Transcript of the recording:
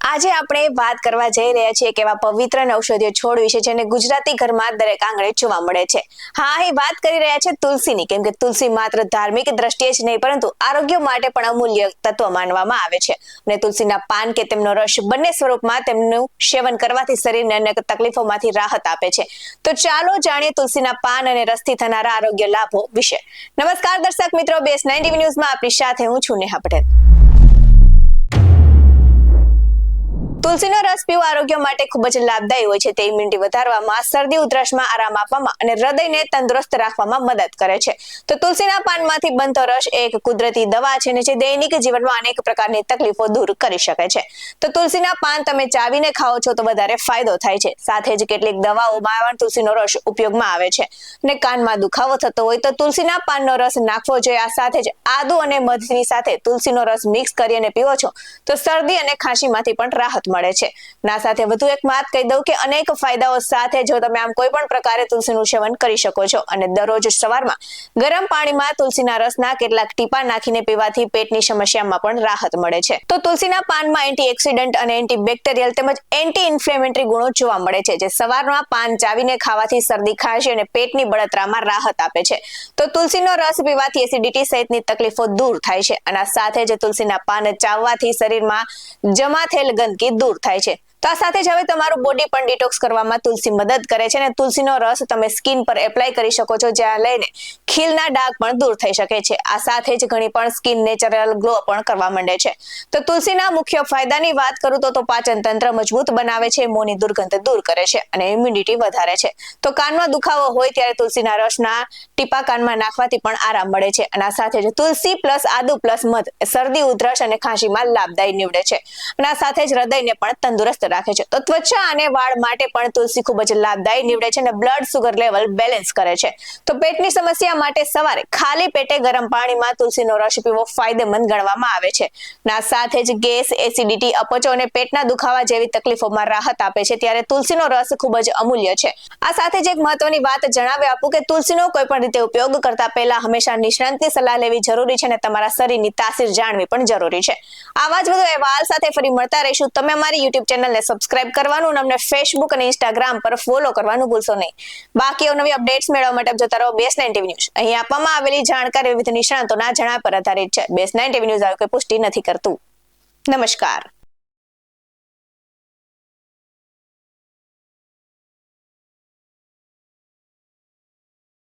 આજે આપણે વાત કરવા જઈ રહ્યા છીએ કે એવા પવિત્ર અને ઔષધીય છોડ વિશે જેને ગુજરાતી ઘરમાં દરેક આંગણે જોવા મળે છે. હા, અહીં વાત કરી રહ્યા છે તુલસીની, કેમ કે તુલસી માત્ર ધાર્મિક દ્રષ્ટિએ જ નહીં પરંતુ આરોગ્ય માટે પણ અમૂલ્ય તત્વ માનવામાં આવે છે. અને તુલસીના પાન કે તેમનો રસ બંને સ્વરૂપમાં તેમનું સેવન કરવાથી શરીરને અનેક તકલીફોમાંથી રાહત આપે છે. તો ચાલો જાણીએ તુલસીના પાન અને રસથી થનારા આરોગ્ય લાભો વિશે. નમસ્કાર દર્શક મિત્રો, BS9 TV ન્યૂઝમાં આપની સાથે હું છું નેહા પટેલ. તુલસીનો રસ પીવો આરોગ્ય માટે ખૂબ જ લાભદાયી હોય છે. તે ઇમ્યુનિટી વધારવામાં, શરદી ઉધરસમાં આરામ આપવામાં અને હૃદયને તંદુરસ્ત રાખવામાં મદદ કરે છે. તો તુલસીના પાનમાંથી બનતો રસ એક કુદરતી દવા છે જે દૈનિક જીવનમાં અનેક પ્રકારની તકલીફો દૂર કરી શકે છે. તો તુલસીના પાન તમે ચાવીને ખાઓ છો તો વધારે ફાયદો થાય છે. સાથે જ કેટલીક દવાઓમાં પણ તુલસીનો રસ ઉપયોગમાં આવે છે. અને કાનમાં દુખાવો થતો હોય તો તુલસીના પાનનો રસ નાખવો જોઈએ. આ સાથે જ આદુ અને મધની સાથે તુલસીનો રસ મિક્સ કરી અને પીવો છો તો શરદી અને ખાંસીમાંથી પણ રાહત મળે છે. ના સાથે વધુ એક વાત કહી દઉં કે અનેક ફાયદાઓ સાથે જો તમે આમ કોઈ પણ પ્રકારે તુલસીનું સેવન કરી શકો છો. અને દરરોજ સવારમાં ગરમ પાણીમાં તુલસીના રસના કેટલાક ટીપા નાખીને પીવાથી પેટની સમસ્યામાં પણ રાહત મળે છે. તો તુલસીના પાનમાં એન્ટીઓક્સિડન્ટ અને એન્ટીબેક્ટેરિયલ તેમજ એન્ટી ઇન્ફ્લેમેટરી ગુણો જોવા મળે છે, જે સવારમાં પાન ચાવીને ખાવાથી શરદી, ખાંસી અને પેટની બળતરામાં રાહત આપે છે. તો તુલસીનો રસ પીવાથી એસિડિટી સહિતની તકલીફો દૂર થાય છે. અને સાથે જ તુલસીના પાન ચાવવાથી શરીરમાં જમા થયેલ ગંદકી દૂર થાય છે. તો આ સાથે જ હવે તમારું બોડી પણ ડિટોક્સ કરવામાં તુલસી મદદ કરે છે. અને તુલસીનો રસ તમે સ્કિન પર એપ્લાય કરી શકો છો, જ્યાં લઈને ખીલના ડાઘ પણ દૂર થઈ શકે છે. આ સાથે જ ઘણી પણ સ્કિન નેચરલ ગ્લો પણ કરવા માંડે છે. તો તુલસીના મુખ્ય ફાયદાની વાત કરું તો પાચન તંત્ર મજબૂત બનાવે છે, મોંની દુર્ગંધ દૂર કરે છે અને ઇમ્યુનિટી વધારે છે. તો કાનમાં દુખાવો હોય ત્યારે તુલસીના રસના ટીપા કાનમાં નાખવાથી પણ આરામ મળે છે. અને આ સાથે જ તુલસી પ્લસ આદુ પ્લસ મધ શરદી, ઉધરસ અને ખાંસીમાં લાભદાયી નીવડે છે. અને આ સાથે જ હૃદયને પણ તંદુરસ્ત રાખે છે. તો ત્વચા અને વાળ માટે પણ તુલસી ખૂબ જ લાભદાયી નીવડે છે અને બ્લડ સુગર લેવલ બેલેન્સ કરે છે. તો પેટની સમસ્યા માટે સવારે ખાલી પેટે ગરમ પાણીમાં તુલસીનો રસ પીવો ફાયદેમંદ ગણવામાં આવે છે. ના સાથે જ ગેસ, એસિડિટી, અપચો અને પેટના દુખાવા જેવી તકલીફોમાં રાહત આપે છે. ત્યારે તુલસીનો રસ ખૂબ જ અમૂલ્ય છે. આ સાથે જ એક મહત્વની વાત જણાવી આપું કે તુલસીનો કોઈ પણ રીતે ઉપયોગ કરતા પહેલા હંમેશા નિષ્ણાતની સલાહ લેવી જરૂરી છે અને તમારા શરીરની તાસીર જાણવી પણ જરૂરી છે. આવા જ વધુ અહેવાલ સાથે ફરી મળતા રહીશું. તમે અમારી YouTube ચેનલને સબસ્ક્રાઇબ કરવાનું અને અમને Facebook અને Instagram પર ફોલો કરવાનું ભૂલશો નહીં. બાકી નવી અપડેટ્સ મેળવવા માટે જોતા રહો BS9 TV ન્યૂઝ. અહીં આપવામાં આવેલી જાણકારી વિવિધ નિષ્ણાતોના જણાવ્યા પર આધારિત છે. BS9 TV ન્યૂઝ આવી કોઈ પુષ્ટિ નથી કરતું. નમસ્કાર.